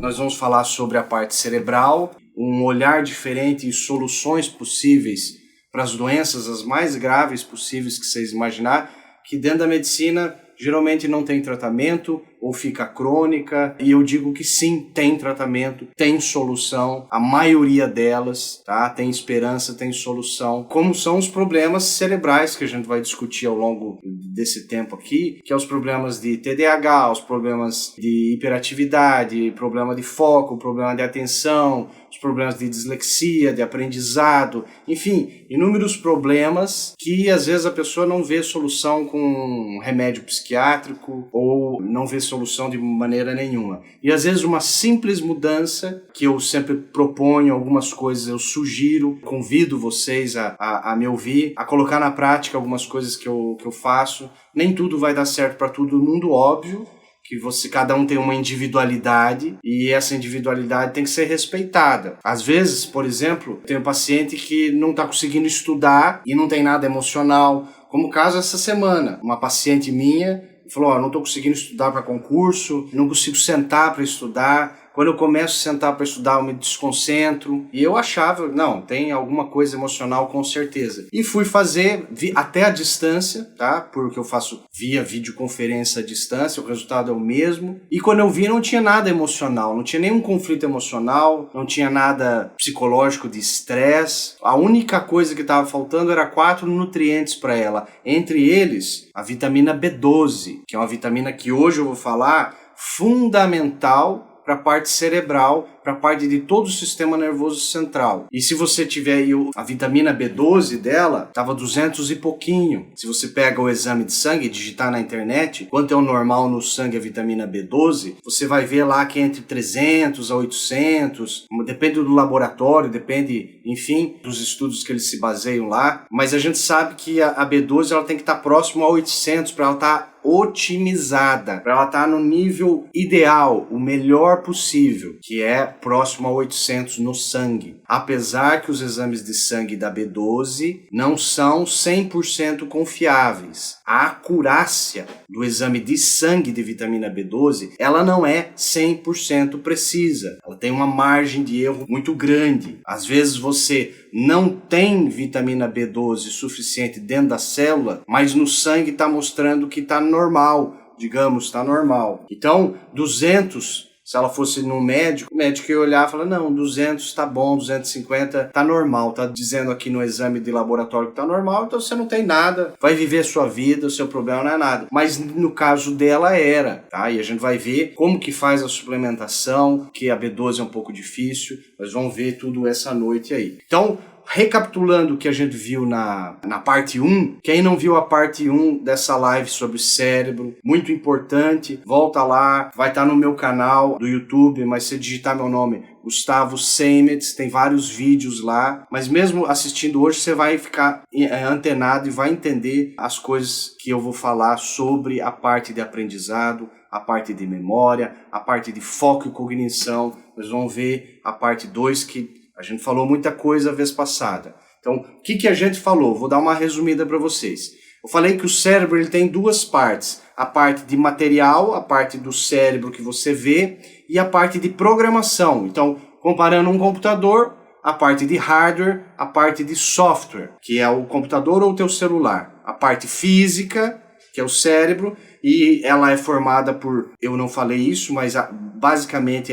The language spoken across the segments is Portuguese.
nós vamos falar sobre a parte cerebral, um olhar diferente e soluções possíveis para as doenças as mais graves possíveis que vocês imaginar, que dentro da medicina geralmente não tem tratamento ou fica crônica, e eu digo que sim, tem tratamento, tem solução, a maioria delas, tá? Tem esperança, tem solução. Como são os problemas cerebrais que a gente vai discutir ao longo desse tempo aqui, que é os problemas de TDAH, os problemas de hiperatividade, problema de foco, problema de atenção, os problemas de dislexia, de aprendizado, enfim, inúmeros problemas que às vezes a pessoa não vê solução com um remédio psiquiátrico ou não vê solução de maneira nenhuma. E às vezes uma simples mudança, que eu sempre proponho algumas coisas, eu sugiro, convido vocês a me ouvir, a colocar na prática algumas coisas que eu faço. Nem tudo vai dar certo para todo mundo, óbvio, que cada um tem uma individualidade e essa individualidade tem que ser respeitada. Às vezes, por exemplo, tem um paciente que não está conseguindo estudar e não tem nada emocional, como o caso essa semana. Uma paciente minha falou, não estou conseguindo estudar para concurso, não consigo sentar para estudar. Quando eu começo a sentar para estudar, eu me desconcentro. E eu achava, não, tem alguma coisa emocional com certeza. E fui fazer até a distância, tá? Porque eu faço via videoconferência à distância, o resultado é o mesmo. E quando eu vi, não tinha nada emocional, não tinha nenhum conflito emocional, não tinha nada psicológico de estresse. A única coisa que estava faltando era 4 nutrientes para ela. Entre eles, a vitamina B12, que é uma vitamina que hoje eu vou falar fundamental para a parte cerebral, para a parte de todo o sistema nervoso central. E se você tiver aí a vitamina B12 dela, estava 200 e pouquinho. Se você pega o exame de sangue e digitar na internet quanto é o normal no sangue a vitamina B12, você vai ver lá que é entre 300 a 800, depende do laboratório, depende, enfim, dos estudos que eles se baseiam lá. Mas a gente sabe que a B12 ela tem que estar próximo a 800 para ela estar otimizada, para ela estar no nível ideal, o melhor possível, que é próximo a 800 no sangue. Apesar que os exames de sangue da B12 não são 100% confiáveis. A acurácia do exame de sangue de vitamina B12, ela não é 100% precisa. Ela tem uma margem de erro muito grande. Às vezes você não tem vitamina B12 suficiente dentro da célula, mas no sangue está mostrando que está normal, digamos, está normal. Então, 200, se ela fosse no médico, o médico ia olhar e falar, não, 200 está bom, 250 está normal, está dizendo aqui no exame de laboratório que está normal, então você não tem nada, vai viver a sua vida, o seu problema não é nada. Mas no caso dela era, tá? E a gente vai ver como que faz a suplementação, que a B12 é um pouco difícil, nós vamos ver tudo essa noite aí. Então, recapitulando o que a gente viu na parte 1, quem não viu a parte 1 dessa live sobre cérebro, muito importante, volta lá, vai estar no meu canal do YouTube, mas se digitar meu nome, Gustavo Seimetz, tem vários vídeos lá, mas mesmo assistindo hoje você vai ficar antenado e vai entender as coisas que eu vou falar sobre a parte de aprendizado, a parte de memória, a parte de foco e cognição. Nós vamos ver a parte 2 que a gente falou muita coisa a vez passada. Então, o que a gente falou? Vou dar uma resumida para vocês. Eu falei que o cérebro ele tem duas partes. A parte de material, a parte do cérebro que você vê, e a parte de programação. Então, comparando um computador, a parte de hardware, a parte de software, que é o computador ou o teu celular. A parte física, que é o cérebro, e ela é formada por, eu não falei isso, mas basicamente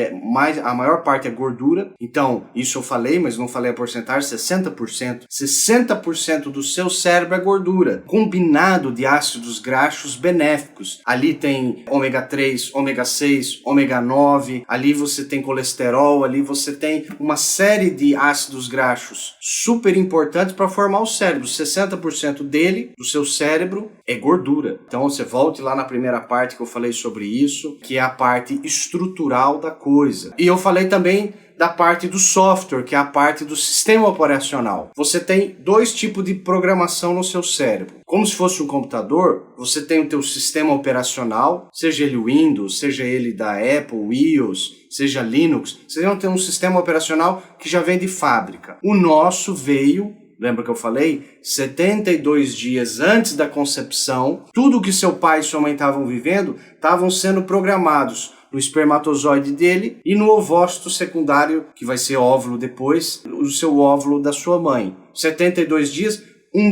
a maior parte é gordura. Então, isso eu falei, mas não falei a porcentagem, 60%. 60% do seu cérebro é gordura, combinado de ácidos graxos benéficos. Ali tem ômega 3, ômega 6, ômega 9, ali você tem colesterol, ali você tem uma série de ácidos graxos super importantes para formar o cérebro. 60% dele, do seu cérebro, é gordura. Então, você volte lá na primeira parte que eu falei sobre isso, que é a parte estrutural da coisa. E eu falei também da parte do software, que é a parte do sistema operacional. Você tem 2 tipos de programação no seu cérebro. Como se fosse um computador, você tem o teu sistema operacional, seja ele Windows, seja ele da Apple, iOS, seja Linux, você vai ter um sistema operacional que já vem de fábrica. O nosso veio, lembra que eu falei? 72 dias antes da concepção, tudo que seu pai e sua mãe estavam vivendo, estavam sendo programados no espermatozoide dele e no ovócito secundário, que vai ser óvulo depois, o seu óvulo da sua mãe. 72 dias,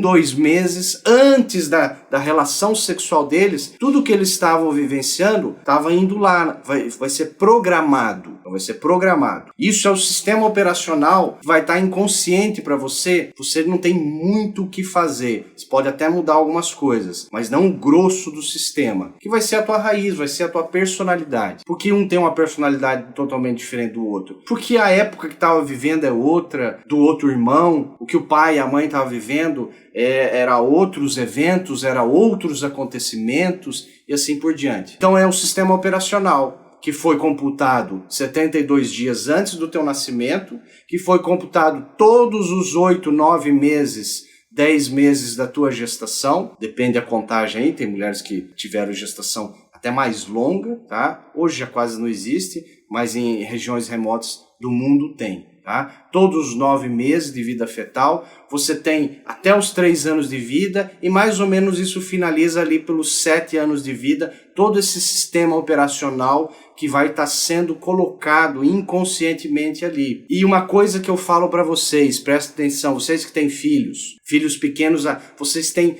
2 meses antes da relação sexual deles, tudo que eles estavam vivenciando estava indo lá, vai ser programado, vai ser programado. Isso é o sistema operacional que vai estar inconsciente para você não tem muito o que fazer, você pode até mudar algumas coisas, mas não o grosso do sistema, que vai ser a tua raiz, vai ser a tua personalidade. Por que um tem uma personalidade totalmente diferente do outro? Porque a época que estava vivendo é outra, do outro irmão, o que o pai e a mãe estavam vivendo era outros eventos, era outros acontecimentos e assim por diante. Então é um sistema operacional que foi computado 72 dias antes do teu nascimento, que foi computado todos os 8, 9 meses, 10 meses da tua gestação, depende da contagem aí, tem mulheres que tiveram gestação até mais longa, tá? Hoje já quase não existe, mas em regiões remotas do mundo tem. Tá? Todos os 9 meses de vida fetal, você tem até os 3 anos de vida e mais ou menos isso finaliza ali pelos 7 anos de vida, todo esse sistema operacional que vai estar sendo colocado inconscientemente ali. E uma coisa que eu falo para vocês, prestem atenção, vocês que têm filhos pequenos, vocês têm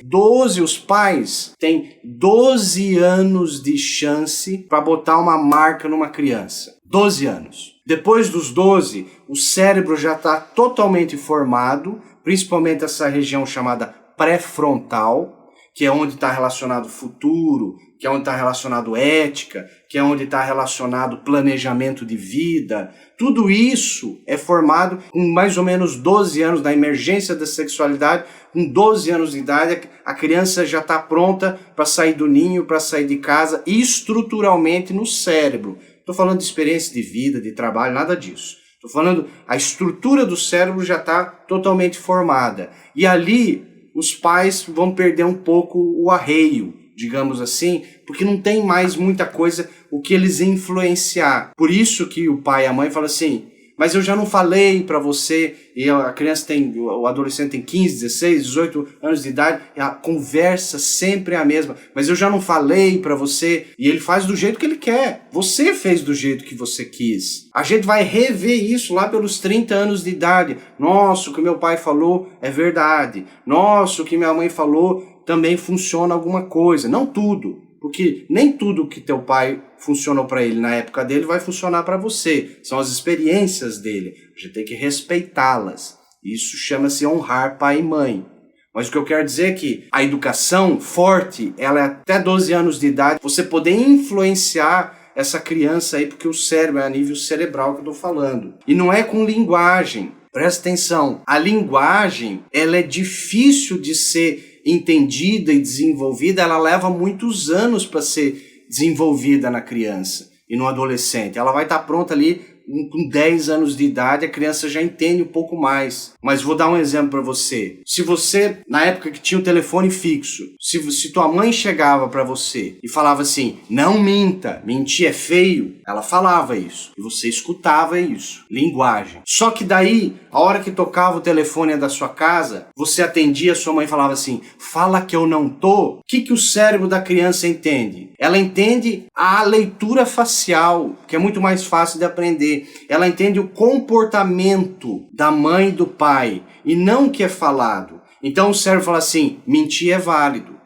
os pais têm 12 anos de chance para botar uma marca numa criança. 12 anos. Depois dos 12, o cérebro já está totalmente formado, principalmente essa região chamada pré-frontal, que é onde está relacionado futuro, que é onde está relacionado ética, que é onde está relacionado planejamento de vida. Tudo isso é formado com mais ou menos 12 anos da emergência da sexualidade. Com 12 anos de idade, a criança já está pronta para sair do ninho, para sair de casa, estruturalmente no cérebro. Estou falando de experiência de vida, de trabalho, nada disso. Estou falando, a estrutura do cérebro já está totalmente formada. E ali, os pais vão perder um pouco o arreio, digamos assim, porque não tem mais muita coisa o que eles influenciar. Por isso que o pai e a mãe falam assim, mas eu já não falei para você, e a criança o adolescente tem 15, 16, 18 anos de idade, e a conversa sempre é a mesma, mas eu já não falei para você, e ele faz do jeito que ele quer. Você fez do jeito que você quis. A gente vai rever isso lá pelos 30 anos de idade. Nossa, o que meu pai falou é verdade. Nossa, o que minha mãe falou também funciona alguma coisa. Não tudo. Porque nem tudo que teu pai funcionou para ele na época dele vai funcionar para você. São as experiências dele. A gente tem que respeitá-las. Isso chama-se honrar pai e mãe. Mas o que eu quero dizer é que a educação forte, ela é até 12 anos de idade. Você poder influenciar essa criança aí, porque o cérebro é a nível cerebral que eu estou falando. E não é com linguagem. Presta atenção. A linguagem, ela é difícil de ser entendida e desenvolvida, ela leva muitos anos para ser desenvolvida na criança e no adolescente. Ela vai estar pronta ali com 10 anos de idade, a criança já entende um pouco mais. Mas vou dar um exemplo para você. Se você, na época que tinha o telefone fixo, se tua mãe chegava para você e falava assim, não minta, mentir é feio, ela falava isso. E você escutava isso. Linguagem. Só que daí, a hora que tocava o telefone da sua casa, você atendia, sua mãe falava assim, fala que eu não tô. O que o cérebro da criança entende? Ela entende a leitura facial, que é muito mais fácil de aprender. Ela entende o comportamento da mãe e do pai, e não o que é falado. Então o cérebro fala assim, mentir é válido.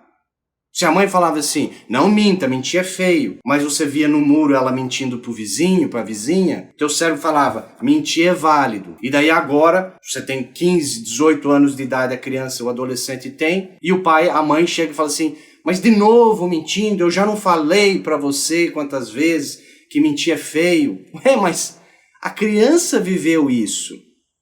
Se a mãe falava assim, não minta, mentir é feio, mas você via no muro ela mentindo pro vizinho, pra vizinha, teu cérebro falava, mentir é válido. E daí agora, você tem 15, 18 anos de idade, a criança, o adolescente tem, e o pai, a mãe chega e fala assim, mas de novo mentindo, eu já não falei pra você quantas vezes que mentir é feio. Ué, mas a criança viveu isso.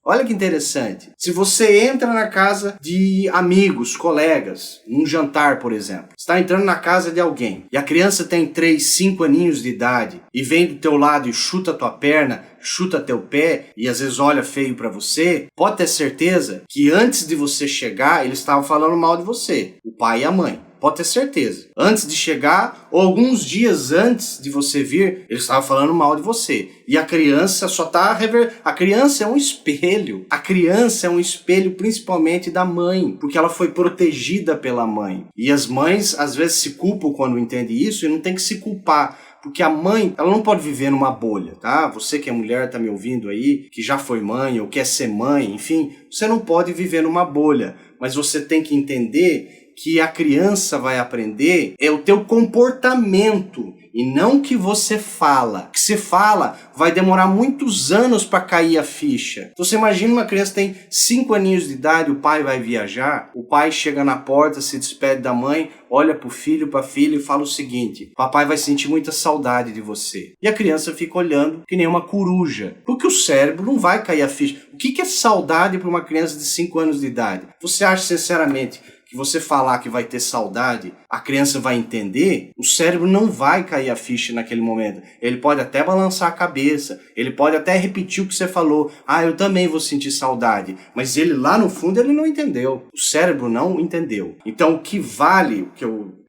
Olha que interessante. Se você entra na casa de amigos, colegas, num jantar, por exemplo, está entrando na casa de alguém e a criança tem 3, 5 aninhos de idade e vem do teu lado e chuta tua perna, chuta teu pé e às vezes olha feio pra você, pode ter certeza que antes de você chegar, eles estavam falando mal de você, o pai e a mãe. Pode ter certeza. Antes de chegar, ou alguns dias antes de você vir, eles estavam falando mal de você. E a criança só está... A criança é um espelho. A criança é um espelho principalmente da mãe, porque ela foi protegida pela mãe. E as mães, às vezes, se culpam quando entendem isso, e não tem que se culpar. Porque a mãe, ela não pode viver numa bolha, tá? Você que é mulher, tá me ouvindo aí, que já foi mãe ou quer ser mãe, enfim, você não pode viver numa bolha. Mas você tem que entender que a criança vai aprender é o teu comportamento e não o que você fala. O que você fala vai demorar muitos anos para cair a ficha. Então você imagina uma criança que tem 5 aninhos de idade, o pai vai viajar, o pai chega na porta, se despede da mãe, olha pro filho, pra filha e fala o seguinte: papai vai sentir muita saudade de você. E a criança fica olhando que nem uma coruja, porque o cérebro não vai cair a ficha. O que é saudade para uma criança de 5 anos de idade? Você acha sinceramente que você falar que vai ter saudade, a criança vai entender? O cérebro não vai cair a ficha naquele momento. Ele pode até balançar a cabeça, ele pode até repetir o que você falou. Ah, eu também vou sentir saudade. Mas ele lá no fundo ele não entendeu. O cérebro não entendeu. Então o que vale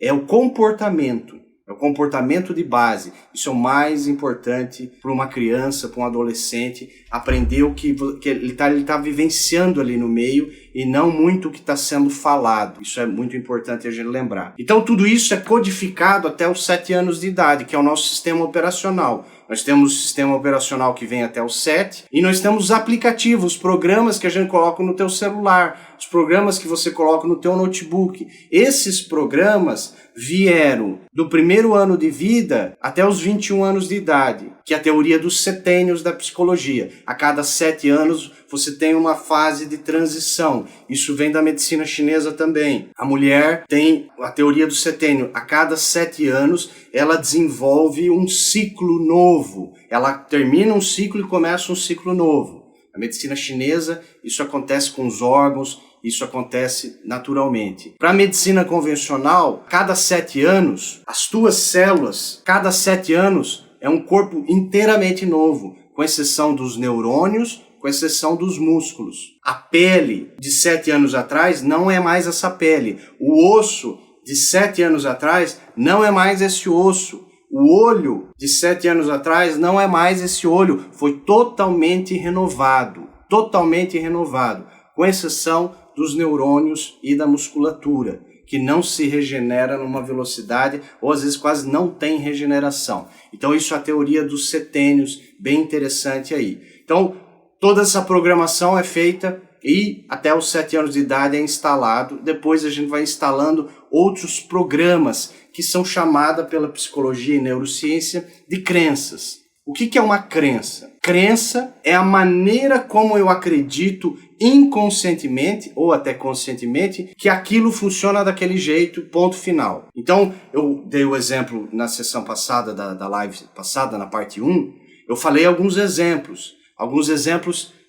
é o comportamento. É o comportamento de base. Isso é o mais importante para uma criança, para um adolescente, aprender o que ele tá vivenciando ali no meio e não muito o que está sendo falado. Isso é muito importante a gente lembrar. Então tudo isso é codificado até os 7 anos de idade, que é o nosso sistema operacional. Nós temos o sistema operacional que vem até os 7 e nós temos os aplicativos, os programas que a gente coloca no teu celular, os programas que você coloca no teu notebook. Esses programas vieram do primeiro ano de vida até os 21 anos de idade, que é a teoria dos setênios da psicologia. A cada 7 anos você tem uma fase de transição. Isso vem da medicina chinesa também. A mulher tem a teoria do setênio. A cada 7 anos ela desenvolve um ciclo novo. Ela termina um ciclo e começa um ciclo novo. Na medicina chinesa, isso acontece com os órgãos, isso acontece naturalmente. Para a medicina convencional, cada 7 anos, as tuas células, cada 7 anos, é um corpo inteiramente novo, com exceção dos neurônios, com exceção dos músculos. A pele de 7 anos atrás não é mais essa pele. O osso de 7 anos atrás não é mais esse osso. O olho de 7 anos atrás não é mais esse olho. Foi totalmente renovado. Totalmente renovado. Com exceção dos neurônios e da musculatura, que não se regenera numa velocidade ou às vezes quase não tem regeneração. Então isso é a teoria dos setênios, bem interessante aí. Então toda essa programação é feita e até os 7 anos de idade é instalado. Depois a gente vai instalando outros programas que são chamados pela psicologia e neurociência de crenças. O que é uma crença? Crença é a maneira como eu acredito inconscientemente ou até conscientemente que aquilo funciona daquele jeito, ponto final. Então, eu dei o exemplo na sessão passada, da live passada, na parte 1, eu falei alguns exemplos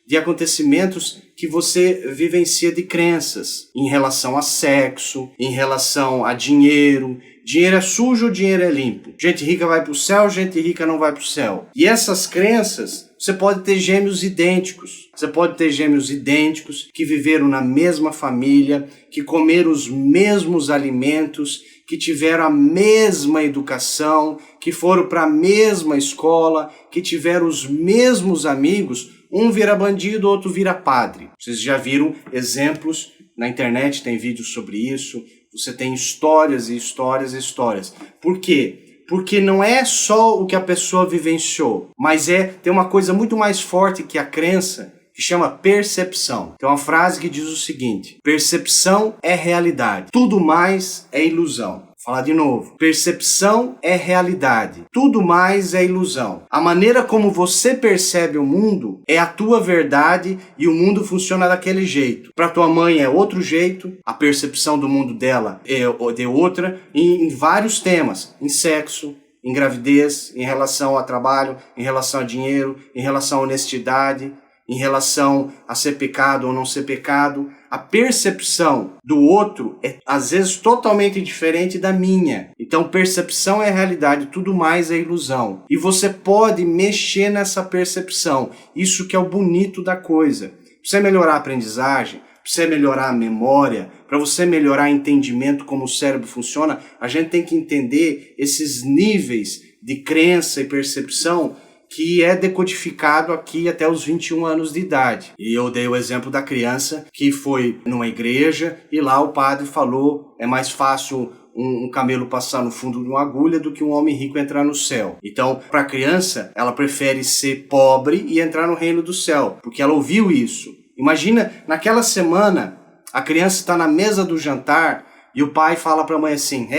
de acontecimentos que você vivencia de crenças em relação a sexo, em relação a dinheiro. Dinheiro é sujo ou dinheiro é limpo? Gente rica vai para o céu, gente rica não vai para o céu. E essas crenças, você pode ter gêmeos idênticos. Você pode ter gêmeos idênticos que viveram na mesma família, que comeram os mesmos alimentos, que tiveram a mesma educação, que foram para a mesma escola, que tiveram os mesmos amigos. Um vira bandido, outro vira padre. Vocês já viram exemplos na internet, tem vídeos sobre isso. Você tem histórias e histórias e histórias. Por quê? Porque não é só o que a pessoa vivenciou, mas tem uma coisa muito mais forte que a crença, que chama percepção. Tem uma frase que diz o seguinte: percepção é realidade, tudo mais é ilusão. Vou falar de novo. Percepção é realidade, tudo mais é ilusão. A maneira como você percebe o mundo é a tua verdade e o mundo funciona daquele jeito. Para tua mãe é outro jeito, a percepção do mundo dela é de outra, em vários temas, em sexo, em gravidez, em relação a trabalho, em relação a dinheiro, em relação a honestidade, em relação a ser pecado ou não ser pecado. A percepção do outro é, às vezes, totalmente diferente da minha. Então, percepção é realidade, tudo mais é ilusão. E você pode mexer nessa percepção. Isso que é o bonito da coisa. Para você melhorar a aprendizagem, para você melhorar a memória, para você melhorar o entendimento como o cérebro funciona, a gente tem que entender esses níveis de crença e percepção que é decodificado aqui até os 21 anos de idade. E eu dei o exemplo da criança que foi numa igreja e lá o padre falou: é mais fácil um camelo passar no fundo de uma agulha do que um homem rico entrar no céu. Então, para a criança, ela prefere ser pobre e entrar no reino do céu, porque ela ouviu isso. Imagina, naquela semana, a criança está na mesa do jantar e o pai fala para a mãe assim,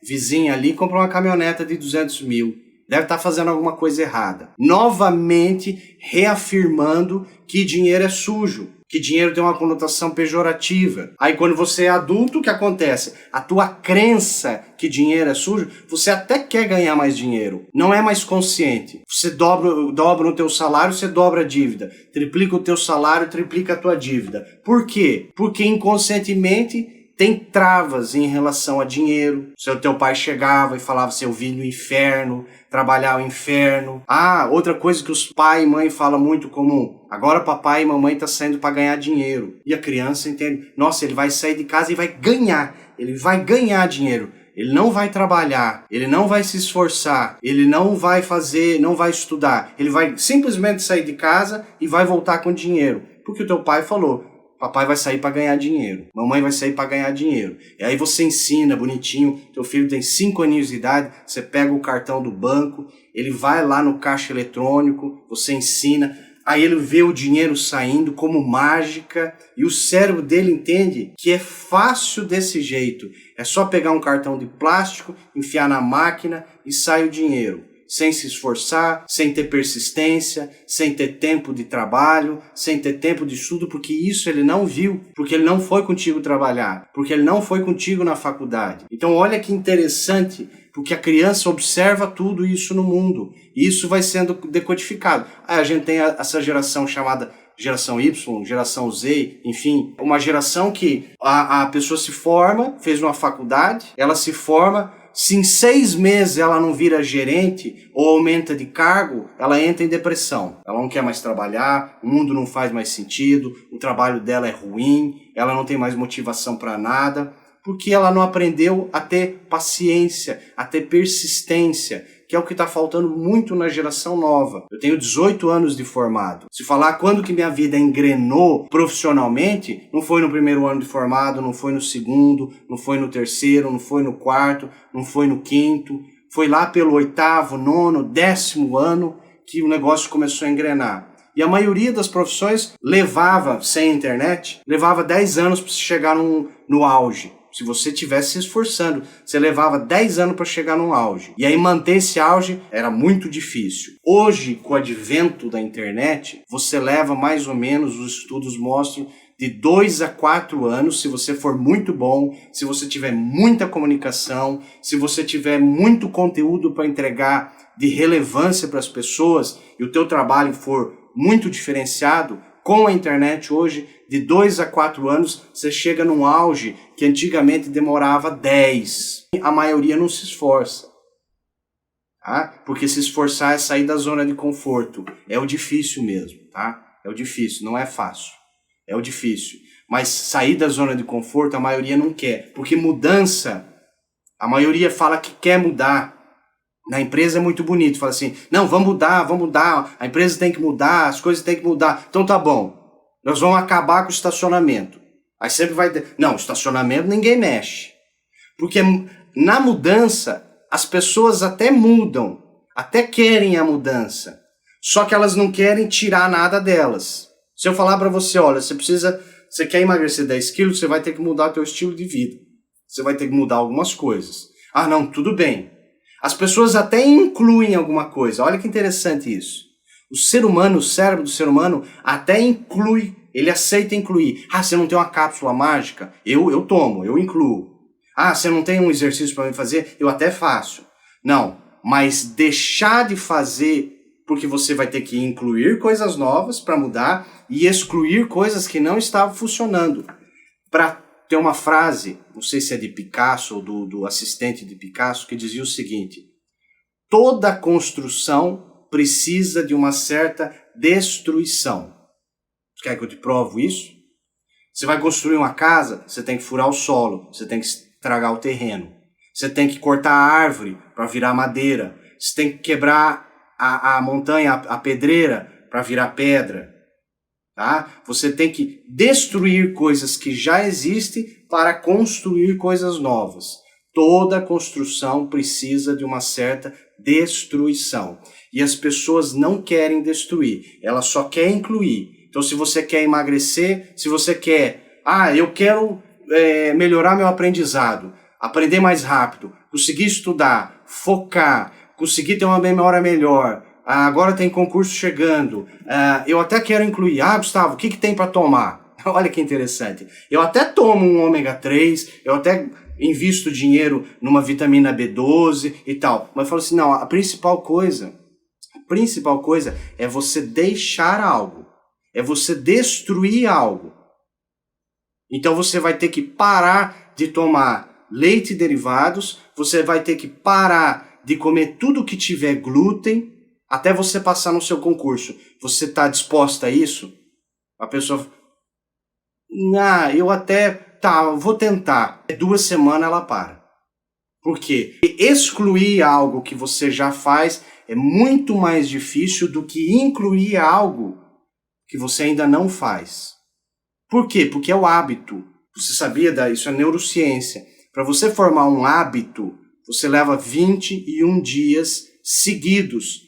vizinha ali comprou uma caminhoneta de 200 mil, deve estar fazendo alguma coisa errada. Novamente reafirmando que dinheiro é sujo, que dinheiro tem uma conotação pejorativa. Aí quando você é adulto, o que acontece? A tua crença que dinheiro é sujo, você até quer ganhar mais dinheiro, não é mais consciente. Você dobra o teu salário, você dobra a dívida. Triplica o teu salário, triplica a tua dívida. Por quê? Porque inconscientemente tem travas em relação a dinheiro. Se o teu pai chegava e falava assim, eu vim do inferno, trabalhar o inferno. Outra coisa que os pai e mãe falam muito comum. Agora papai e mamãe tá saindo para ganhar dinheiro. E a criança entende, nossa, ele vai sair de casa e vai ganhar. Ele vai ganhar dinheiro. Ele não vai trabalhar, ele não vai se esforçar, ele não vai fazer, não vai estudar. Ele vai simplesmente sair de casa e vai voltar com dinheiro. Porque o teu pai falou, papai vai sair para ganhar dinheiro, mamãe vai sair para ganhar dinheiro. E aí você ensina bonitinho, teu filho tem 5 aninhos de idade, você pega o cartão do banco, ele vai lá no caixa eletrônico, você ensina, aí ele vê o dinheiro saindo como mágica e o cérebro dele entende que é fácil desse jeito. É só pegar um cartão de plástico, enfiar na máquina e sai o dinheiro. Sem se esforçar, sem ter persistência, sem ter tempo de trabalho, sem ter tempo de estudo, porque isso ele não viu, porque ele não foi contigo trabalhar, porque ele não foi contigo na faculdade. Então olha que interessante, porque a criança observa tudo isso no mundo, e isso vai sendo decodificado. Aí a gente tem essa geração chamada geração Y, geração Z, enfim, uma geração que a pessoa se forma, fez uma faculdade, ela se forma, se em 6 meses ela não vira gerente ou aumenta de cargo, ela entra em depressão. Ela não quer mais trabalhar, o mundo não faz mais sentido, o trabalho dela é ruim, ela não tem mais motivação para nada, porque ela não aprendeu a ter paciência, a ter persistência, que é o que está faltando muito na geração nova. Eu tenho 18 anos de formado. Se falar quando que minha vida engrenou profissionalmente, não foi no primeiro ano de formado, não foi no segundo, não foi no terceiro, não foi no quarto, não foi no quinto. Foi lá pelo 8º, 9º, 10º ano que o negócio começou a engrenar. E a maioria das profissões levava, sem internet, levava 10 anos para chegar no auge. Se você estivesse se esforçando, você levava 10 anos para chegar no auge. E aí manter esse auge era muito difícil. Hoje, com o advento da internet, você leva mais ou menos, os estudos mostram, de 2 a 4 anos, se você for muito bom, se você tiver muita comunicação, se você tiver muito conteúdo para entregar de relevância para as pessoas e o teu trabalho for muito diferenciado, com a internet hoje, de 2 a 4 anos, você chega num auge que antigamente demorava 10. A maioria não se esforça. Tá? Porque se esforçar é sair da zona de conforto. É o difícil mesmo, tá? É o difícil, não é fácil. É o difícil. Mas sair da zona de conforto a maioria não quer. Porque mudança, a maioria fala que quer mudar. Na empresa é muito bonito, fala assim, não, vamos mudar, a empresa tem que mudar, as coisas têm que mudar. Então tá bom, nós vamos acabar com o estacionamento. Aí sempre vai ter, não, estacionamento ninguém mexe. Porque na mudança, as pessoas até mudam, até querem a mudança, só que elas não querem tirar nada delas. Se eu falar para você, olha, você quer emagrecer 10 quilos, você vai ter que mudar o teu estilo de vida. Você vai ter que mudar algumas coisas. Ah, não, tudo bem. As pessoas até incluem alguma coisa. Olha que interessante isso. O ser humano, o cérebro do ser humano, até inclui, ele aceita incluir. Ah, você não tem uma cápsula mágica? Eu tomo, eu incluo. Ah, você não tem um exercício para me fazer? Eu até faço. Não, mas deixar de fazer porque você vai ter que incluir coisas novas para mudar e excluir coisas que não estavam funcionando. Para ter uma frase, não sei se é de Picasso ou do assistente de Picasso, que dizia o seguinte: toda construção precisa de uma certa destruição. Quer que eu te provo isso? Você vai construir uma casa, você tem que furar o solo, você tem que estragar o terreno, você tem que cortar a árvore para virar madeira, você tem que quebrar a montanha, a pedreira para virar pedra. Tá? Você tem que destruir coisas que já existem para construir coisas novas. Toda construção precisa de uma certa destruição. E as pessoas não querem destruir, elas só querem incluir. Então, se você quer emagrecer, se você quer, eu quero melhorar meu aprendizado, aprender mais rápido, conseguir estudar, focar, conseguir ter uma memória melhor, agora tem concurso chegando, eu até quero incluir, Gustavo, o que tem para tomar? Olha que interessante, eu até tomo um ômega 3, eu até invisto dinheiro numa vitamina B12 e tal, mas eu falo assim, não, a principal coisa é você deixar algo, é você destruir algo. Então você vai ter que parar de tomar leite e derivados, você vai ter que parar de comer tudo que tiver glúten, até você passar no seu concurso. Você está disposta a isso? A pessoa, vou tentar. 2 semanas ela para. Por quê? Excluir algo que você já faz é muito mais difícil do que incluir algo que você ainda não faz. Por quê? Porque é o hábito. Você sabia isso é neurociência. Para você formar um hábito, você leva 21 dias seguidos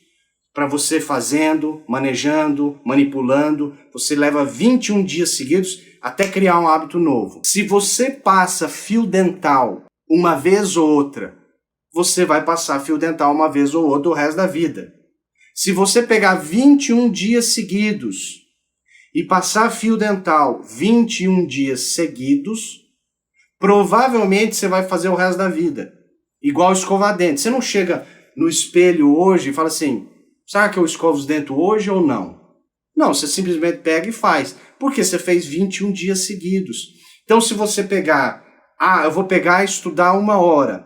para você fazendo, manejando, manipulando. Você leva 21 dias seguidos até criar um hábito novo. Se você passa fio dental uma vez ou outra, você vai passar fio dental uma vez ou outra o resto da vida. Se você pegar 21 dias seguidos e passar fio dental 21 dias seguidos, provavelmente você vai fazer o resto da vida. Igual escovar dente. Você não chega no espelho hoje e fala assim, será que eu escovo os dentes hoje ou não? Não, você simplesmente pega e faz. Porque você fez 21 dias seguidos. Então se você pegar, eu vou pegar e estudar 1 hora.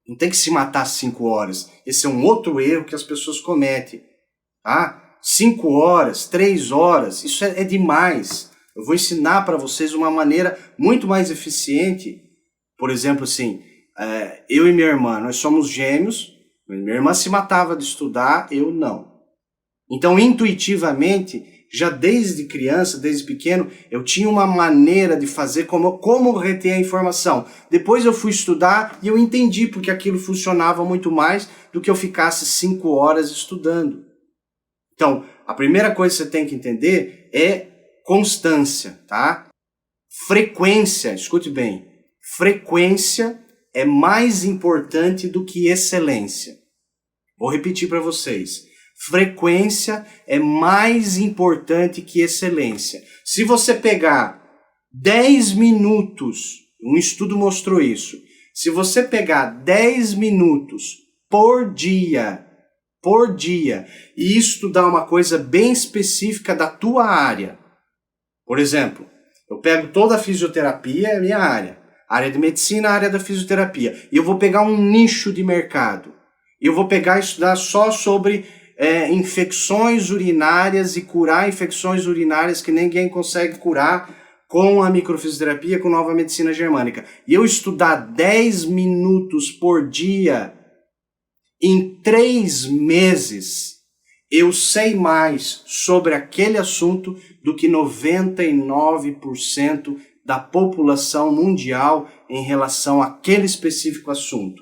Não tem que se matar 5 horas. Esse é um outro erro que as pessoas cometem. 5 horas, 3 horas, isso é demais. Eu vou ensinar para vocês uma maneira muito mais eficiente. Por exemplo, assim, eu e minha irmã, nós somos gêmeos. Minha irmã se matava de estudar, eu não. Então, intuitivamente, já desde criança, desde pequeno, eu tinha uma maneira de fazer como reter a informação. Depois eu fui estudar e eu entendi porque aquilo funcionava muito mais do que eu ficasse 5 horas estudando. Então, a primeira coisa que você tem que entender é constância, tá? Frequência, escute bem. Frequência é mais importante do que excelência. Vou repetir para vocês. Frequência é mais importante que excelência. Se você pegar 10 minutos, um estudo mostrou isso. Se você pegar 10 minutos por dia e estudar uma coisa bem específica da tua área. Por exemplo, eu pego toda a fisioterapia, é a minha área. A área de medicina, a área da fisioterapia. E eu vou pegar um nicho de mercado. E eu vou pegar e estudar só sobre infecções urinárias e curar infecções urinárias que ninguém consegue curar com a microfisioterapia, com nova medicina germânica. E eu estudar 10 minutos por dia, em 3 meses, eu sei mais sobre aquele assunto do que 99% da população mundial em relação àquele específico assunto.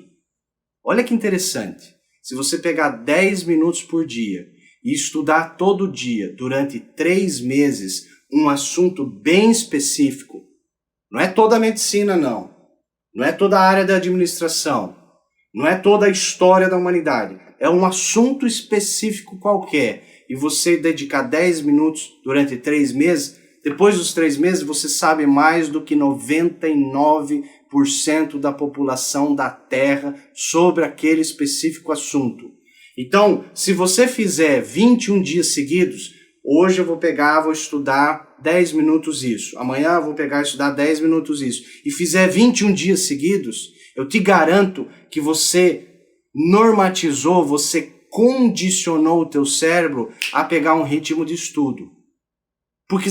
Olha que interessante. Se você pegar 10 minutos por dia e estudar todo dia, durante 3 meses, um assunto bem específico, não é toda a medicina, não. Não é toda a área da administração. Não é toda a história da humanidade. É um assunto específico qualquer. E você dedicar 10 minutos durante 3 meses, depois dos 3 meses você sabe mais do que 99% da população da Terra sobre aquele específico assunto. Então, se você fizer 21 dias seguidos, hoje eu vou estudar 10 minutos isso. Amanhã eu vou pegar e estudar 10 minutos isso. E fizer 21 dias seguidos, eu te garanto que você normatizou, você condicionou o teu cérebro a pegar um ritmo de estudo. Porque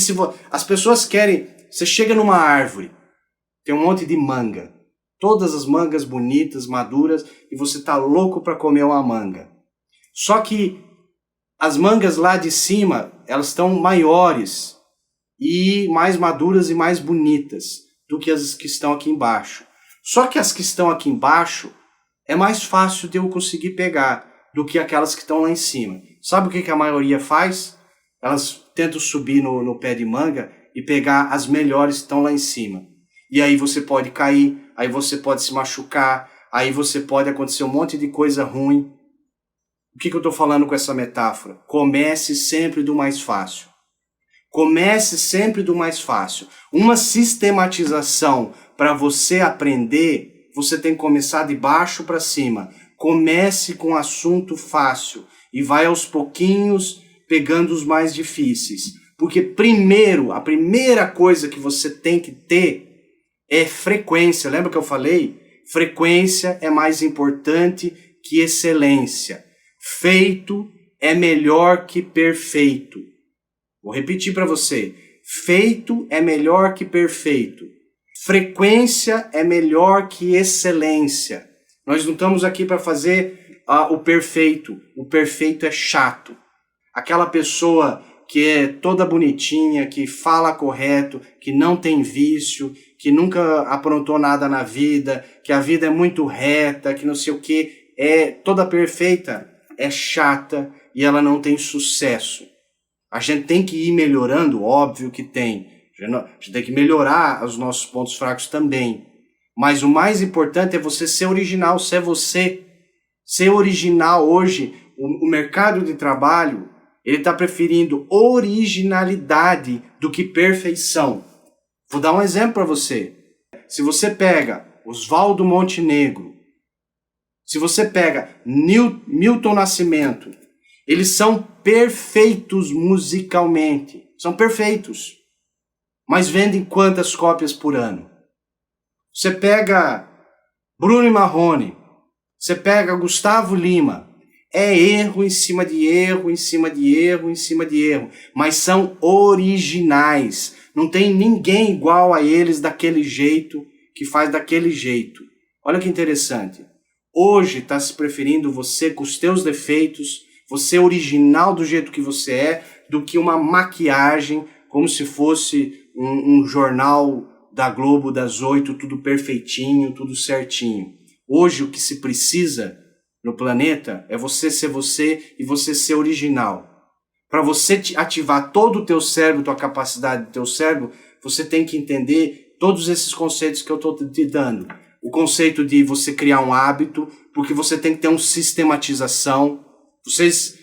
as pessoas querem... Você chega numa árvore, tem um monte de manga. Todas as mangas bonitas, maduras, e você tá louco para comer uma manga. Só que as mangas lá de cima, elas estão maiores e mais maduras e mais bonitas do que as que estão aqui embaixo. Só que as que estão aqui embaixo é mais fácil de eu conseguir pegar do que aquelas que estão lá em cima. Sabe o que a maioria faz? Elas tentam subir no pé de manga e pegar as melhores que estão lá em cima. E aí você pode cair, aí você pode se machucar, aí você pode acontecer um monte de coisa ruim. O que eu estou falando com essa metáfora? Comece sempre do mais fácil. Comece sempre do mais fácil. Uma sistematização para você aprender, você tem que começar de baixo para cima. Comece com um assunto fácil e vai aos pouquinhos pegando os mais difíceis. Porque primeiro, a primeira coisa que você tem que ter é frequência. Lembra que eu falei? Frequência é mais importante que excelência. Feito é melhor que perfeito. Vou repetir para você. Feito é melhor que perfeito. Frequência é melhor que excelência. Nós não estamos aqui para fazer o perfeito. O perfeito é chato. Aquela pessoa que é toda bonitinha, que fala correto, que não tem vício, que nunca aprontou nada na vida, que a vida é muito reta, que não sei o que, é toda perfeita, é chata e ela não tem sucesso. A gente tem que ir melhorando, óbvio que tem. A gente tem que melhorar os nossos pontos fracos também. Mas o mais importante é você ser original, ser você. Ser original hoje, o mercado de trabalho, ele está preferindo originalidade do que perfeição. Vou dar um exemplo para você. Se você pega Oswaldo Montenegro, se você pega Milton Nascimento, eles são perfeitos musicalmente. São perfeitos. Mas vendem quantas cópias por ano? Você pega Bruno e Marrone, você pega Gustavo Lima, é erro em cima de erro, em cima de erro, em cima de erro. Mas são originais. Não tem ninguém igual a eles daquele jeito, que faz daquele jeito. Olha que interessante. Hoje está se preferindo você com os teus defeitos, você original do jeito que você é, do que uma maquiagem, como se fosse um jornal da Globo das 8, tudo perfeitinho, tudo certinho. Hoje o que se precisa no planeta é você e você ser original. Para você ativar todo o teu cérebro, tua capacidade do teu cérebro, você tem que entender todos esses conceitos que eu estou te dando. O conceito de você criar um hábito, porque você tem que ter uma sistematização. Vocês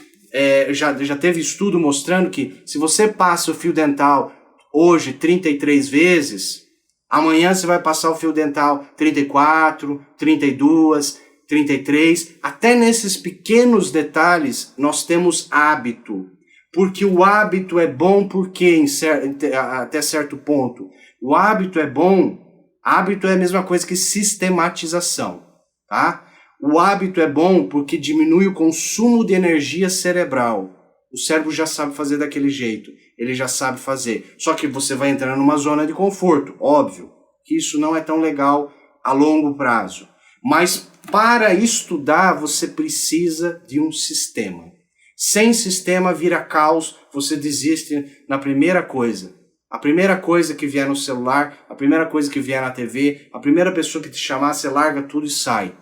já teve estudo mostrando que se você passa o fio dental hoje 33 vezes, amanhã você vai passar o fio dental 34, 32, 33. Até nesses pequenos detalhes nós temos hábito. Porque o hábito é bom porque até certo ponto. O hábito é bom. Hábito é a mesma coisa que sistematização, tá? O hábito é bom porque diminui o consumo de energia cerebral. O cérebro já sabe fazer daquele jeito. Ele já sabe fazer. Só que você vai entrar numa zona de conforto. Óbvio que isso não é tão legal a longo prazo. Mas para estudar você precisa de um sistema. Sem sistema vira caos, você desiste na primeira coisa. A primeira coisa que vier no celular, a primeira coisa que vier na TV, a primeira pessoa que te chamar, você larga tudo e sai.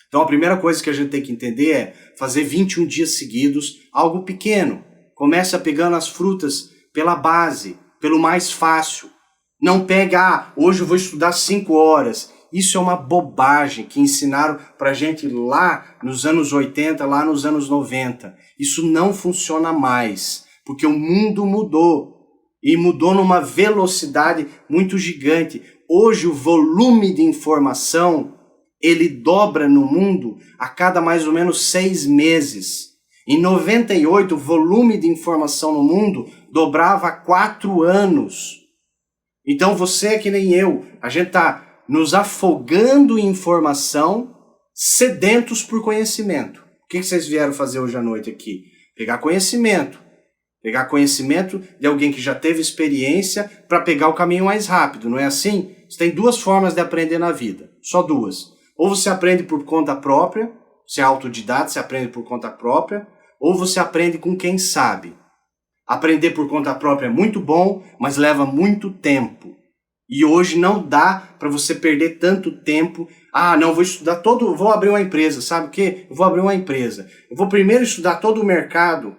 Então a primeira coisa que a gente tem que entender é fazer 21 dias seguidos, algo pequeno. Começa pegando as frutas pela base, pelo mais fácil. Não pega, hoje eu vou estudar 5 horas. Isso é uma bobagem que ensinaram pra gente lá nos anos 80, lá nos anos 90. Isso não funciona mais, porque o mundo mudou. E mudou numa velocidade muito gigante. Hoje o volume de informação, ele dobra no mundo a cada mais ou menos 6 meses. Em 98, o volume de informação no mundo dobrava a 4 anos. Então você é que nem eu, a gente está nos afogando em informação, sedentos por conhecimento. O que vocês vieram fazer hoje à noite aqui? Pegar conhecimento. Pegar conhecimento de alguém que já teve experiência para pegar o caminho mais rápido, não é assim? Você tem 2 formas de aprender na vida, só 2. Ou você aprende por conta própria, você é autodidata, você aprende por conta própria, ou você aprende com quem sabe. Aprender por conta própria é muito bom, mas leva muito tempo. E hoje não dá para você perder tanto tempo. Ah, não, vou abrir uma empresa, sabe o quê? Eu vou abrir uma empresa. Eu vou primeiro estudar todo o mercado,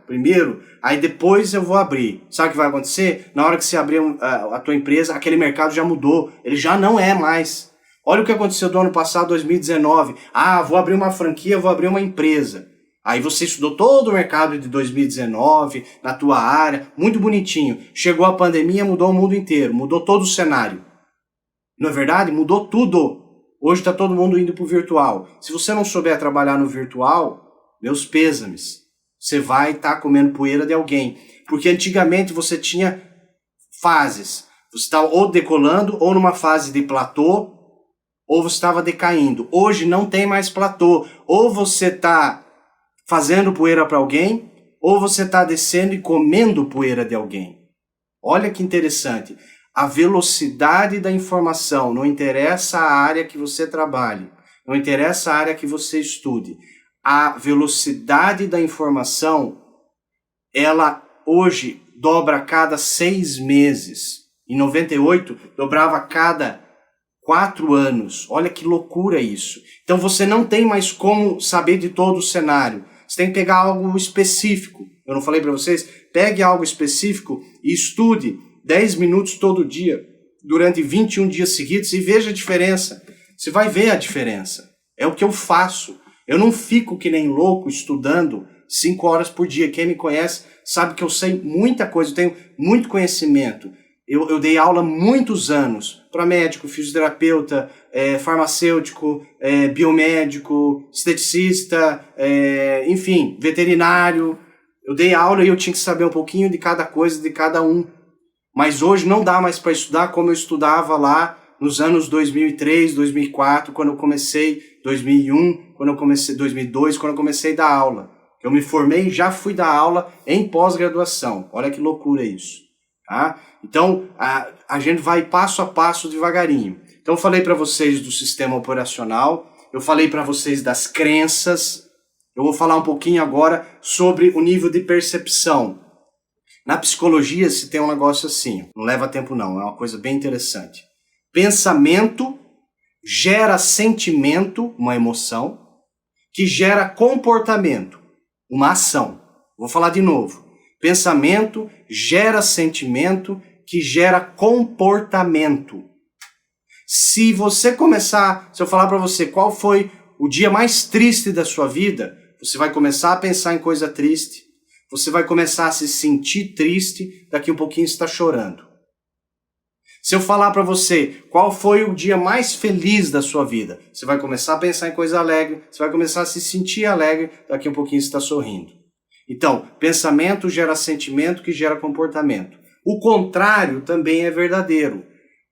aí depois eu vou abrir. Sabe o que vai acontecer? Na hora que você abrir a tua empresa, aquele mercado já mudou, ele já não é mais. Olha o que aconteceu do ano passado, 2019. Ah, vou abrir uma franquia, vou abrir uma empresa. Aí você estudou todo o mercado de 2019, na tua área, muito bonitinho. Chegou a pandemia, mudou o mundo inteiro, mudou todo o cenário. Não é verdade? Mudou tudo. Hoje está todo mundo indo para o virtual. Se você não souber trabalhar no virtual, meus pêsames. Você vai estar comendo poeira de alguém. Porque antigamente você tinha fases. Você estava ou decolando, ou numa fase de platô, ou você estava decaindo. Hoje não tem mais platô. Ou você está fazendo poeira para alguém, ou você está descendo e comendo poeira de alguém. Olha que interessante. A velocidade da informação, não interessa a área que você trabalhe, não interessa a área que você estude. A velocidade da informação, ela hoje dobra a cada 6 meses. Em 98, dobrava a cada 4 anos. Olha que loucura isso. Então você não tem mais como saber de todo o cenário. Você tem que pegar algo específico. Eu não falei para vocês? Pegue algo específico e estude 10 minutos todo dia, durante 21 dias seguidos, e veja a diferença. Você vai ver a diferença. É o que eu faço. Eu não fico que nem louco estudando 5 horas por dia. Quem me conhece sabe que eu sei muita coisa, eu tenho muito conhecimento. Eu dei aula há muitos anos para médico, fisioterapeuta, farmacêutico, biomédico, esteticista, enfim, veterinário. Eu dei aula e eu tinha que saber um pouquinho de cada coisa, de cada um. Mas hoje não dá mais para estudar como eu estudava lá nos anos 2003, 2004, quando eu comecei, 2001, quando eu comecei, 2002, quando eu comecei a dar aula. Eu me formei e já fui dar aula em pós-graduação. Olha que loucura isso. Tá? Então, a gente vai passo a passo devagarinho. Então, eu falei para vocês do sistema operacional, eu falei para vocês das crenças, eu vou falar um pouquinho agora sobre o nível de percepção. Na psicologia se tem um negócio assim, não leva tempo não, é uma coisa bem interessante. Pensamento gera sentimento, uma emoção, que gera comportamento, uma ação. Vou falar de novo. Pensamento gera sentimento, que gera comportamento. Se eu falar para você qual foi o dia mais triste da sua vida, você vai começar a pensar em coisa triste, você vai começar a se sentir triste, daqui um pouquinho você está chorando. Se eu falar para você qual foi o dia mais feliz da sua vida, você vai começar a pensar em coisa alegre, você vai começar a se sentir alegre, daqui um pouquinho você está sorrindo. Então, pensamento gera sentimento que gera comportamento. O contrário também é verdadeiro.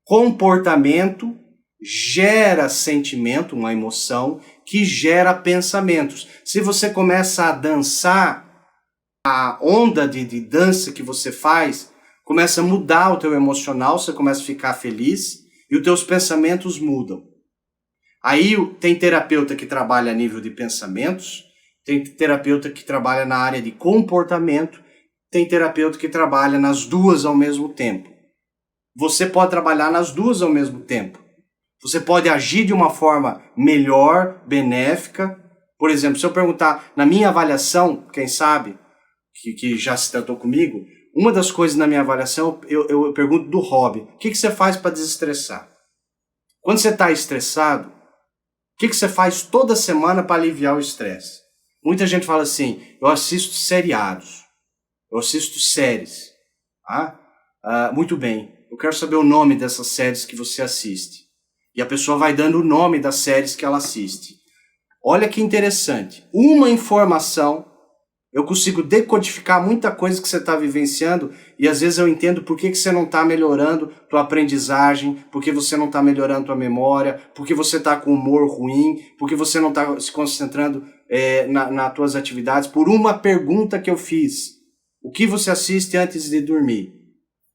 Comportamento gera sentimento, uma emoção, que gera pensamentos. Se você começa a dançar, a onda de dança que você faz começa a mudar o teu emocional, você começa a ficar feliz e os teus pensamentos mudam. Aí tem terapeuta que trabalha a nível de pensamentos, tem terapeuta que trabalha na área de comportamento, tem terapeuta que trabalha nas duas ao mesmo tempo. Você pode trabalhar nas duas ao mesmo tempo. Você pode agir de uma forma melhor, benéfica. Por exemplo, se eu perguntar, na minha avaliação, quem sabe, que já se tratou comigo, uma das coisas na minha avaliação, eu pergunto do hobby. O que você faz para desestressar? Quando você está estressado, o que você faz toda semana para aliviar o estresse? Muita gente fala assim, eu assisto seriados, eu assisto séries. Muito bem, eu quero saber o nome dessas séries que você assiste. E a pessoa vai dando o nome das séries que ela assiste. Olha que interessante. Uma informação, eu consigo decodificar muita coisa que você está vivenciando e às vezes eu entendo por que você não está melhorando tua aprendizagem, por que você não está melhorando tua memória, por que você está com humor ruim, por que você não está se concentrando nas tuas atividades, por uma pergunta que eu fiz. O que você assiste antes de dormir?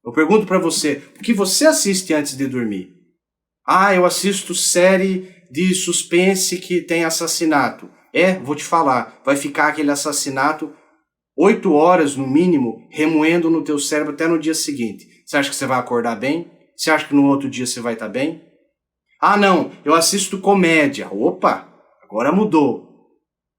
Eu pergunto para você, o que você assiste antes de dormir? Eu assisto série de suspense que tem assassinato. Vou te falar, vai ficar aquele assassinato 8 horas no mínimo, remoendo no teu cérebro até no dia seguinte. Você acha que você vai acordar bem? você acha que no outro dia você vai estar bem? Ah, não, eu assisto comédia. Opa, agora mudou.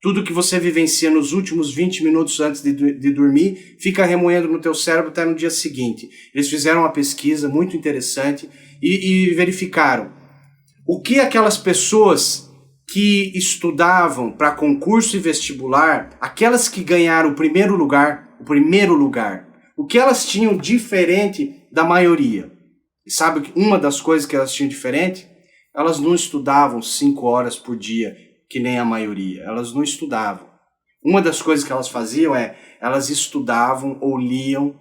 Tudo que você vivencia nos últimos 20 minutos antes de dormir fica remoendo no teu cérebro até no dia seguinte. Eles fizeram uma pesquisa muito interessante e verificaram o que aquelas pessoas que estudavam para concurso e vestibular, aquelas que ganharam o primeiro lugar, o que elas tinham diferente da maioria. E sabe uma das coisas que elas tinham diferente? Elas não estudavam 5 horas por dia, que nem a maioria. Elas não estudavam. Uma das coisas que elas faziam elas estudavam ou liam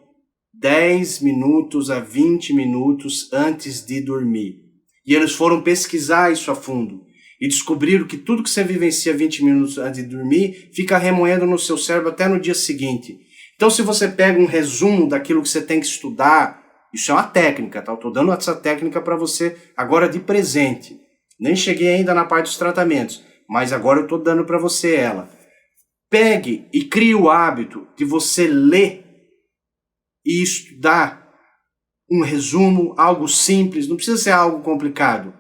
10 minutos a 20 minutos antes de dormir. E eles foram pesquisar isso a fundo. E descobriram que tudo que você vivencia 20 minutos antes de dormir fica remoendo no seu cérebro até no dia seguinte. Então, se você pega um resumo daquilo que você tem que estudar, isso é uma técnica, tá? Eu estou dando essa técnica para você agora de presente. Nem cheguei ainda na parte dos tratamentos, mas agora eu estou dando para você ela. Pegue e crie o hábito de você ler e estudar um resumo, algo simples, não precisa ser algo complicado.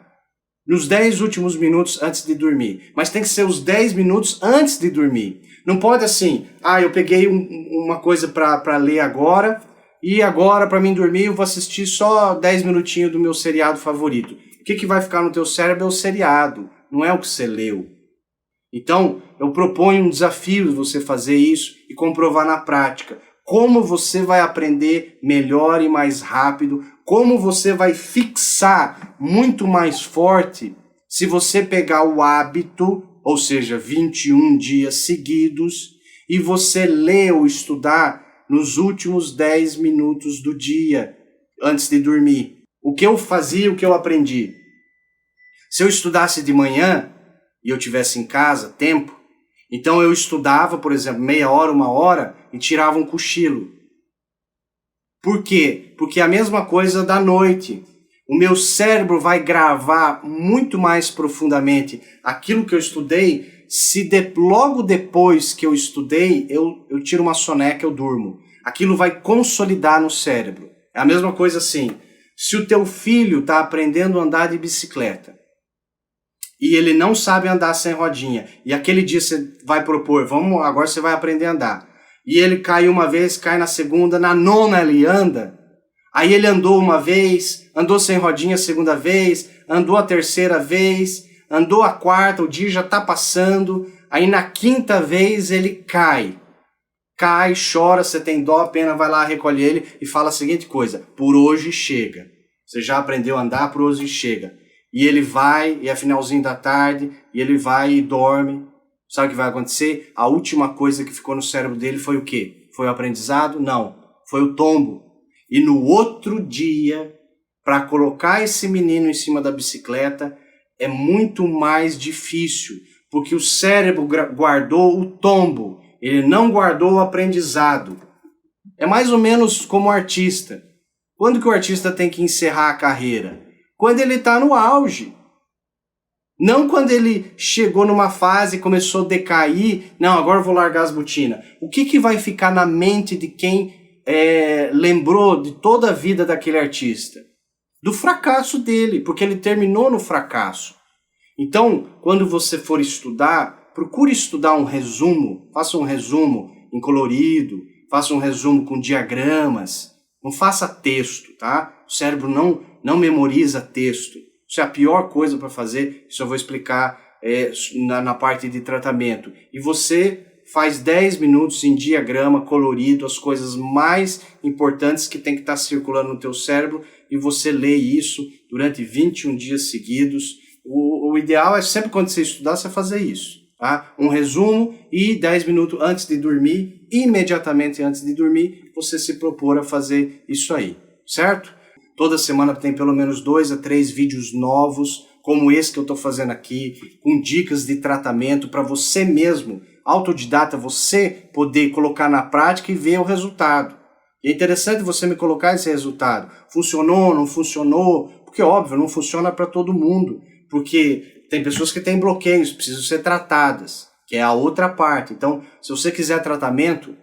Nos 10 últimos minutos antes de dormir. Mas tem que ser os 10 minutos antes de dormir. Não pode assim, eu peguei uma coisa para ler agora, e agora para mim dormir eu vou assistir só 10 minutinhos do meu seriado favorito. O que vai ficar no teu cérebro é o seriado, não é o que você leu. Então, eu proponho um desafio de você fazer isso e comprovar na prática. Como você vai aprender melhor e mais rápido, como você vai fixar muito mais forte se você pegar o hábito, ou seja, 21 dias seguidos, e você ler ou estudar nos últimos 10 minutos do dia, antes de dormir. O que eu fazia, o que eu aprendi? Se eu estudasse de manhã, e eu tivesse em casa, tempo, então eu estudava, por exemplo, meia hora, 1 hora, e tirava um cochilo. Por quê? Porque é a mesma coisa da noite. O meu cérebro vai gravar muito mais profundamente aquilo que eu estudei, se logo depois que eu estudei, eu tiro uma soneca, eu durmo. Aquilo vai consolidar no cérebro. É a mesma coisa assim, se o teu filho está aprendendo a andar de bicicleta, e ele não sabe andar sem rodinha, e aquele dia você vai propor, agora você vai aprender a andar, e ele cai uma vez, cai na segunda, na 9ª ele anda, aí ele andou uma vez, andou sem rodinha a segunda vez, andou a 3ª vez, andou a 4ª, o dia já está passando, aí na 5ª vez ele cai, chora, você tem dó, a pena, vai lá, recolhe ele e fala a seguinte coisa, por hoje chega, você já aprendeu a andar, por hoje chega. E ele vai, e é finalzinho da tarde, e ele vai e dorme. Sabe o que vai acontecer? A última coisa que ficou no cérebro dele foi o quê? Foi o aprendizado? Não. Foi o tombo. E no outro dia, para colocar esse menino em cima da bicicleta, é muito mais difícil, porque o cérebro guardou o tombo, ele não guardou o aprendizado. É mais ou menos como o artista. Quando que o artista tem que encerrar a carreira? Quando ele está no auge. Não quando ele chegou numa fase e começou a decair, não, agora eu vou largar as botinas. O que vai ficar na mente de quem lembrou de toda a vida daquele artista? Do fracasso dele, porque ele terminou no fracasso. Então, quando você for estudar, procure estudar um resumo, faça um resumo em colorido, faça um resumo com diagramas, não faça texto, tá? O cérebro não memoriza texto. Isso é a pior coisa para fazer, isso eu vou explicar na parte de tratamento. E você faz 10 minutos em diagrama colorido, as coisas mais importantes que tem que estar circulando no teu cérebro, e você lê isso durante 21 dias seguidos. O ideal é sempre quando você estudar, você fazer isso. Tá? Um resumo e 10 minutos antes de dormir, imediatamente antes de dormir, você se propor a fazer isso aí, certo? Toda semana tem pelo menos 2 a 3 vídeos novos, como esse que eu estou fazendo aqui, com dicas de tratamento para você mesmo, autodidata, você poder colocar na prática e ver o resultado. E é interessante você me colocar esse resultado. Funcionou, não funcionou? Porque, óbvio, não funciona para todo mundo, porque tem pessoas que têm bloqueios, precisam ser tratadas, que é a outra parte. Então, se você quiser tratamento,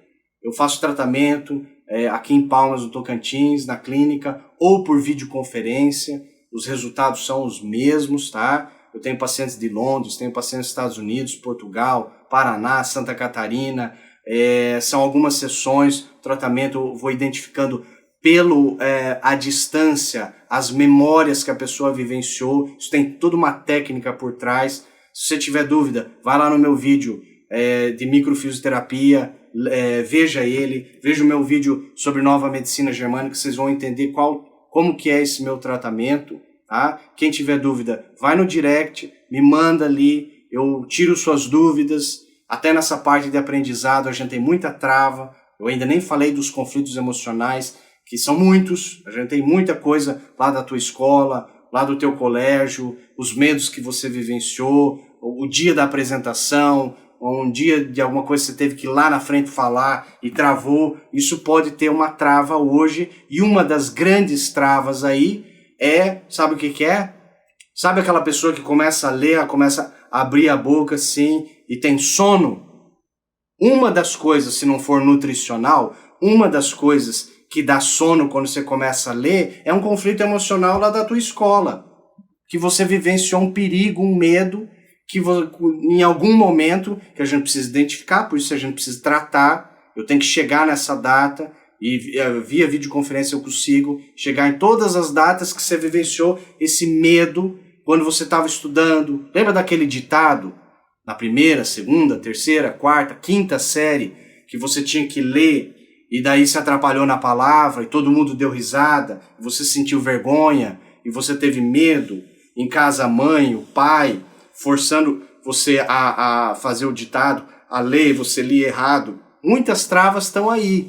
eu faço tratamento, aqui em Palmas, no Tocantins, na clínica, ou por videoconferência. Os resultados são os mesmos, tá? Eu tenho pacientes de Londres, tenho pacientes dos Estados Unidos, Portugal, Paraná, Santa Catarina. São algumas sessões, tratamento, eu vou identificando a distância, as memórias que a pessoa vivenciou. Isso tem toda uma técnica por trás. Se você tiver dúvida, vai lá no meu vídeo de microfisioterapia, veja o meu vídeo sobre nova medicina germânica, vocês vão entender como que é esse meu tratamento, tá? Quem tiver dúvida, vai no direct, me manda ali, eu tiro suas dúvidas. Até nessa parte de aprendizado a gente tem muita trava, eu ainda nem falei dos conflitos emocionais, que são muitos, a gente tem muita coisa lá da tua escola, lá do teu colégio, os medos que você vivenciou, o dia da apresentação, um dia de alguma coisa que você teve que ir lá na frente falar e travou. Isso pode ter uma trava hoje, e uma das grandes travas aí sabe o que é? Sabe aquela pessoa que começa a ler, começa a abrir a boca assim e tem sono? Uma das coisas, se não for nutricional, uma das coisas que dá sono quando você começa a ler é um conflito emocional lá da tua escola, que você vivenciou um perigo, um medo, que em algum momento, que a gente precisa identificar, por isso a gente precisa tratar. Eu tenho que chegar nessa data, e via videoconferência eu consigo chegar em todas as datas que você vivenciou esse medo quando você estava estudando. Lembra daquele ditado? Na primeira, segunda, terceira, quarta, quinta série, que você tinha que ler, e daí se atrapalhou na palavra, e todo mundo deu risada, e você sentiu vergonha, e você teve medo. Em casa, a mãe, o pai, forçando você a fazer o ditado, a ler, você lia errado. Muitas travas estão aí.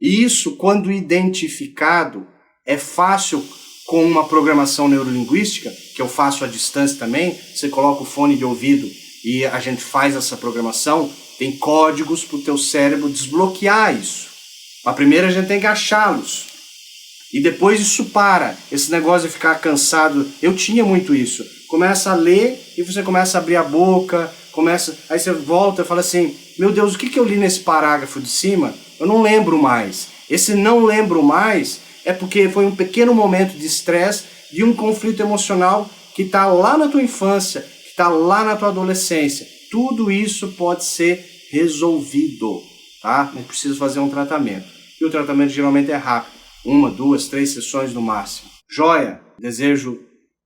E isso, quando identificado, é fácil com uma programação neurolinguística, que eu faço à distância também. Você coloca o fone de ouvido e a gente faz essa programação. Tem códigos para o teu cérebro desbloquear isso. A primeira a gente tem que achá-los. E depois isso para. Esse negócio de ficar cansado, eu tinha muito isso. Começa a ler e você começa a abrir a boca, aí você volta e fala assim, meu Deus, o que eu li nesse parágrafo de cima? Eu não lembro mais. Esse não lembro mais é porque foi um pequeno momento de estresse, de um conflito emocional que está lá na tua infância, que está lá na tua adolescência. Tudo isso pode ser resolvido, tá? Não precisa fazer um tratamento. E o tratamento geralmente é rápido. 1, 2, 3 sessões no máximo. Joia! Desejo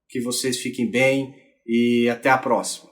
que vocês fiquem bem e até a próxima.